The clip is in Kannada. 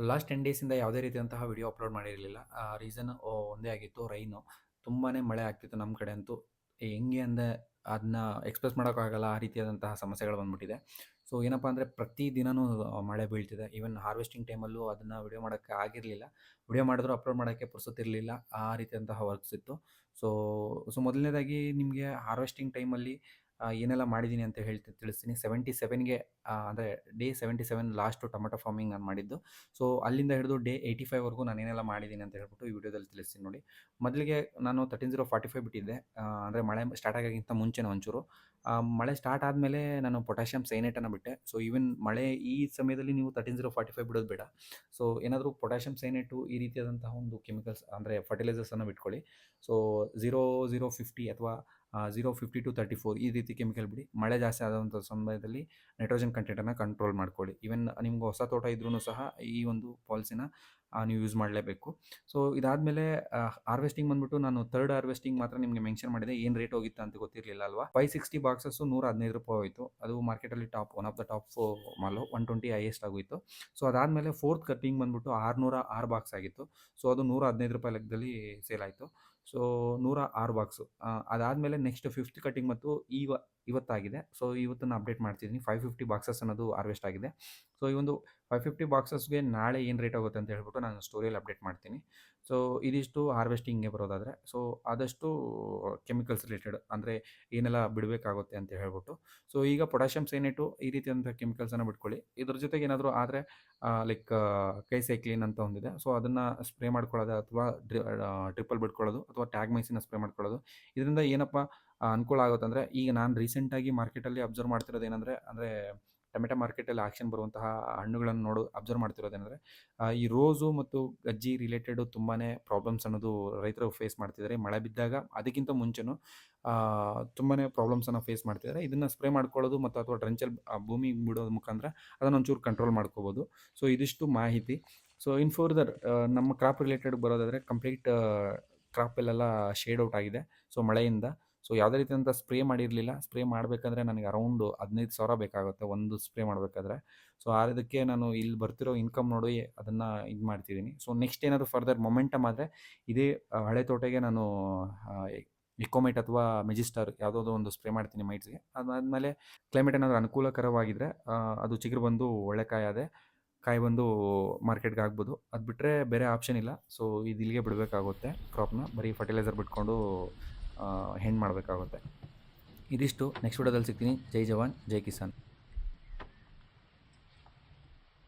ಲಾಸ್ಟ್ 10 ಡೇಸಿಂದ ಯಾವುದೇ ರೀತಿಯಾದಂತಹ ವಿಡಿಯೋ ಅಪ್ಲೋಡ್ ಮಾಡಿರಲಿಲ್ಲ. ರೀಸನ್ ಒಂದೇ ಆಗಿತ್ತು, ರೈನು. ತುಂಬಾ ಮಳೆ ಆಗ್ತಿತ್ತು ನಮ್ಮ ಕಡೆ ಅಂತೂ. ಹೆಂಗೆ ಅಂದರೆ ಅದನ್ನ ಎಕ್ಸ್‌ಪ್ರೆಸ್ ಮಾಡೋಕ್ಕಾಗಲ್ಲ, ಆ ರೀತಿಯಾದಂತಹ ಸಮಸ್ಯೆಗಳು ಬಂದ್ಬಿಟ್ಟಿದೆ. ಸೊ ಏನಪ್ಪ ಅಂದರೆ ಪ್ರತಿ ದಿನವೂ ಮಳೆ ಬೀಳ್ತಿದೆ. ಈವನ್ ಹಾರ್ವೆಸ್ಟಿಂಗ್ ಟೈಮಲ್ಲೂ ಅದನ್ನು ವಿಡಿಯೋ ಮಾಡೋಕ್ಕೆ ಆಗಿರಲಿಲ್ಲ. ವಿಡಿಯೋ ಮಾಡಿದ್ರೂ ಅಪ್ಲೋಡ್ ಮಾಡೋಕ್ಕೆ ಪುರ್ಸೊತ್ತಿರಲಿಲ್ಲ. ಆ ರೀತಿಯಾದಂತಹ ವರ್ಕ್ಸ್ ಇತ್ತು. ಸೊ ಮೊದಲನೇದಾಗಿ ನಿಮಗೆ ಹಾರ್ವೆಸ್ಟಿಂಗ್ ಟೈಮಲ್ಲಿ ಏನೆಲ್ಲ ಮಾಡಿದ್ದೀನಿ ಅಂತ ತಿಳಿಸ್ತೀನಿ. 77ಗೆ ಅಂದರೆ ಡೇ 77 ಲಾಸ್ಟು ಟೊಮೆಟೊ ಫಾರ್ಮಿಂಗ್ ನಾನು ಮಾಡಿದ್ದು. ಸೊ ಅಲ್ಲಿಂದ ಹಿಡಿದು ಡೇ 85 ವರೆಗೂ ನಾನು ಏನೆಲ್ಲ ಮಾಡಿದ್ದೀನಿ ಅಂತ ಹೇಳ್ಬಿಟ್ಟು ಈ ವಿಡಿಯೋದಲ್ಲಿ ತಿಳಿಸ್ತೀನಿ ನೋಡಿ. ಮೊದಲಿಗೆ ನಾನು 13045 ಬಿಟ್ಟಿದ್ದೆ. ಅಂದರೆ ಮಳೆ ಸ್ಟಾರ್ಟ್ ಆಗೋಕ್ಕಿಂತ ಮುಂಚೆನೇ ಒಂಚೂರು. ಮಳೆ ಸ್ಟಾರ್ಟ್ ಆದಮೇಲೆ ನಾನು ಪೊಟ್ಯಾಷಿಯಂ ಸೈನೇಟನ್ನು ಬಿಟ್ಟೆ. ಸೊ ಈವನ್ ಮಳೆ ಈ ಸಮಯದಲ್ಲಿ ನೀವು 13045 ಬಿಡೋದು ಬೇಡ. ಸೊ ಏನಾದರೂ ಪೊಟ್ಯಾಷಿಯಂ ಸೈನೇಟು ಈ ರೀತಿಯಾದಂತಹ ಒಂದು ಕೆಮಿಕಲ್ಸ್ ಅಂದರೆ ಫರ್ಟಿಲೈಸರ್ಸನ್ನು ಬಿಟ್ಕೊಳ್ಳಿ. ಸೊ 0050 ಅಥವಾ 05234 ಈ ರೀತಿ ಕೆಮಿಕಲ್ ಬಿಡಿ. ಮಳೆ ಜಾಸ್ತಿ ಆದಂಥ ಸಮಯದಲ್ಲಿ ನೈಟ್ರೋಜನ್ ಕಂಟೆಂಟನ್ನು ಕಂಟ್ರೋಲ್ ಮಾಡ್ಕೊಳ್ಳಿ. ಈವನ್ ನಿಮ್ಗೆ ಹೊಸ ತೋಟ ಇದ್ರೂ ಸಹ ಈ ಒಂದು ಪಾಲಿಸಿನ ನೀವು ಯೂಸ್ ಮಾಡಲೇಬೇಕು. ಸೊ ಇದಾದಮೇಲೆ ಹಾರ್ವೆಸ್ಟಿಂಗ್ ಬಂದ್ಬಿಟ್ಟು ನಾನು ಥರ್ಡ್ ಹಾರ್ವೆಸ್ಟಿಂಗ್ ಮಾತ್ರ ನಿಮಗೆ ಮೆನ್ಷನ್ ಮಾಡಿದೆ. ಏನು ರೇಟ್ ಹೋಗಿತ್ತು ಅಂತ ಗೊತ್ತಿರಲಿಲ್ಲ ಅಲ್ವಾ. 560 ಬಾಕ್ಸಸ್ಸು ₹115 ಹೋಯಿತು. ಅದು ಮಾರ್ಕೆಟಲ್ಲಿ one of the top mall. 120 highest ಆಗೋಯಿತು. ಸೊ ಅದಾದಮೇಲೆ ಫೋರ್ತ್ ಕಟ್ಟಿಂಗ್ ಬಂದ್ಬಿಟ್ಟು 606 ಬಾಕ್ಸ್ ಆಗಿತ್ತು. ಸೊ ಅದು ₹115 ಲೆಕ್ಕದಲ್ಲಿ ಸೇಲ್ ಆಯಿತು. So 106 box. ಅದಾದಮೇಲೆ ನೆಕ್ಸ್ಟ್ ಫಿಫ್ತ್ ಕಟ್ಟಿಂಗ್ ಮತ್ತು ಇವತ್ತಾಗಿದೆ. ಸೊ ಇವತ್ತನ್ನು ಅಪ್ಡೇಟ್ ಮಾಡ್ತಿದ್ದೀನಿ. 550 ಬಾಕ್ಸಸ್ ಅನ್ನೋದು ಹಾರ್ವೆಸ್ಟ್ ಆಗಿದೆ. ಸೊ ಈ ಒಂದು 550 ಬಾಕ್ಸಸ್ಗೆ ನಾಳೆ ಏನು ರೇಟ್ ಆಗುತ್ತೆ ಅಂತ ಹೇಳ್ಬಿಟ್ಟು ನಾನು ಸ್ಟೋರಿಯಲ್ಲಿ ಅಪ್ಡೇಟ್ ಮಾಡ್ತೀನಿ. ಸೊ ಇದಿಷ್ಟು ಹಾರ್ವೆಸ್ಟಿಂಗ್ಗೆ ಬರೋದಾದರೆ. ಸೊ ಆದಷ್ಟು ಕೆಮಿಕಲ್ಸ್ ರಿಲೇಟೆಡ್ ಅಂದರೆ ಏನೆಲ್ಲ ಬಿಡಬೇಕಾಗುತ್ತೆ ಅಂತ ಹೇಳ್ಬಿಟ್ಟು. ಸೊ ಈಗ ಪೊಟ್ಯಾಷಿಯಂ ಸೈನೇಟು ಈ ರೀತಿಯಾದಂಥ ಕೆಮಿಕಲ್ಸನ್ನು ಬಿಟ್ಕೊಳ್ಳಿ. ಇದ್ರ ಜೊತೆಗೆ ಏನಾದರೂ ಆದರೆ ಲೈಕ್ ಕೈಸೈಕ್ಲಿನ್ ಅಂತ ಒಂದಿದೆ. ಸೊ ಅದನ್ನು ಸ್ಪ್ರೇ ಮಾಡ್ಕೊಳ್ಳೋದು ಅಥವಾ ಡ್ರಿಪ್ಪಲ್ಲಿ ಬಿಟ್ಕೊಳ್ಳೋದು ಅಥವಾ ಟ್ಯಾಗ್ಮೈಸಿನ ಸ್ಪ್ರೇ ಮಾಡ್ಕೊಳ್ಳೋದು. ಇದರಿಂದ ಏನಪ್ಪ ಅನುಕೂಲ ಆಗುತ್ತಂದರೆ, ಈಗ ನಾನು ರೀಸೆಂಟಾಗಿ ಮಾರ್ಕೆಟಲ್ಲಿ ಅಬ್ಸರ್ವ್ ಮಾಡ್ತಿರೋದು ಏನಂದರೆ, ಟೊಮೆಟೊ ಮಾರ್ಕೆಟಲ್ಲಿ ಆಕ್ಷನ್ ಬರುವಂತಹ ಹಣ್ಣುಗಳನ್ನು ಅಬ್ಸರ್ವ್ ಮಾಡ್ತಿರೋದೇನೆಂದರೆ, ಈ ರೋಸು ಮತ್ತು ಗಜ್ಜಿ ರಿಲೇಟೆಡು ತುಂಬಾ ಪ್ರಾಬ್ಲಮ್ಸ್ ಅನ್ನೋದು ರೈತರು ಫೇಸ್ ಮಾಡ್ತಿದ್ದಾರೆ. ಮಳೆ ಬಿದ್ದಾಗ ಅದಕ್ಕಿಂತ ಮುಂಚೆನೂ ತುಂಬಾ ಪ್ರಾಬ್ಲಮ್ಸನ್ನು ಫೇಸ್ ಮಾಡ್ತಿದ್ದಾರೆ. ಇದನ್ನು ಸ್ಪ್ರೇ ಮಾಡ್ಕೊಳ್ಳೋದು ಮತ್ತು ಅಥವಾ ಡ್ರೆಂಚಲ್ಲಿ ಭೂಮಿಗೆ ಬಿಡೋದ್ರ ಮುಖಾಂತರ ಅದನ್ನು ಒಂಚೂರು ಕಂಟ್ರೋಲ್ ಮಾಡ್ಕೋಬೋದು. ಸೊ ಇದಿಷ್ಟು ಮಾಹಿತಿ. ಸೊ ಇನ್ ಫರ್ದರ್ ನಮ್ಮ ಕ್ರಾಪ್ ರಿಲೇಟೆಡ್ ಬರೋದಾದರೆ ಕಂಪ್ಲೀಟ್ ಕ್ರಾಪಲ್ಲೆಲ್ಲ ಶೇಡ್ ಔಟ್ ಆಗಿದೆ. ಸೊ ಮಳೆಯಿಂದ. ಸೊ ಯಾವುದೇ ರೀತಿಯಾದಂಥ ಸ್ಪ್ರೇ ಮಾಡಿರಲಿಲ್ಲ. ಸ್ಪ್ರೇ ಮಾಡಬೇಕಂದ್ರೆ ನನಗೆ ಅರೌಂಡ್ 15,000 ಬೇಕಾಗುತ್ತೆ ಒಂದು ಸ್ಪ್ರೇ ಮಾಡಬೇಕಾದ್ರೆ. ಸೊ ಅದಕ್ಕೆ ನಾನು ಇಲ್ಲಿ ಬರ್ತಿರೋ ಇನ್ಕಮ್ ನೋಡಿ ಅದನ್ನು ಇದು ಮಾಡ್ತಿದ್ದೀನಿ. ಸೊ ನೆಕ್ಸ್ಟ್ ಏನಾದರೂ ಫರ್ದರ್ ಮೊಮೆಂಟಮ್ ಆದರೆ ಇದೇ ಹಳೆ ತೋಟಗೆ ನಾನು ಇಕೋಮೈಟ್ ಅಥವಾ ಮೆಜಿಸ್ಟಾರ್ ಯಾವುದಾದ್ರು ಒಂದು ಸ್ಪ್ರೇ ಮಾಡ್ತೀನಿ ಮೈಟ್ಸ್ಗೆ. ಅದಾದಮೇಲೆ ಕ್ಲೈಮೇಟ್ ಏನಾದರೂ ಅನುಕೂಲಕರವಾಗಿದ್ದರೆ ಅದು ಚಿಗುರು ಬಂದು ಒಳ್ಳೆ ಕಾಯಿ ಬಂದು ಮಾರ್ಕೆಟ್ಗೆ ಆಗ್ಬೋದು. ಅದು ಬಿಟ್ಟರೆ ಬೇರೆ ಆಪ್ಷನ್ ಇಲ್ಲ. ಸೊ ಇದು ಇಲ್ಲಿಗೆ ಬಿಡಬೇಕಾಗುತ್ತೆ ಕ್ರಾಪ್ನ. ಬರೀ ಫರ್ಟಿಲೈಸರ್ ಬಿಟ್ಕೊಂಡು ಹೆಣ್ಣು ಮಾಡಬೇಕಾಗುತ್ತೆ. ಇದಿಷ್ಟು. ನೆಕ್ಸ್ಟ್ ವಿಡಿಯೋದಲ್ಲಿ ಸಿಗ್ತೀನಿ. ಜೈ ಜವಾನ್ ಜೈ ಕಿಸಾನ್.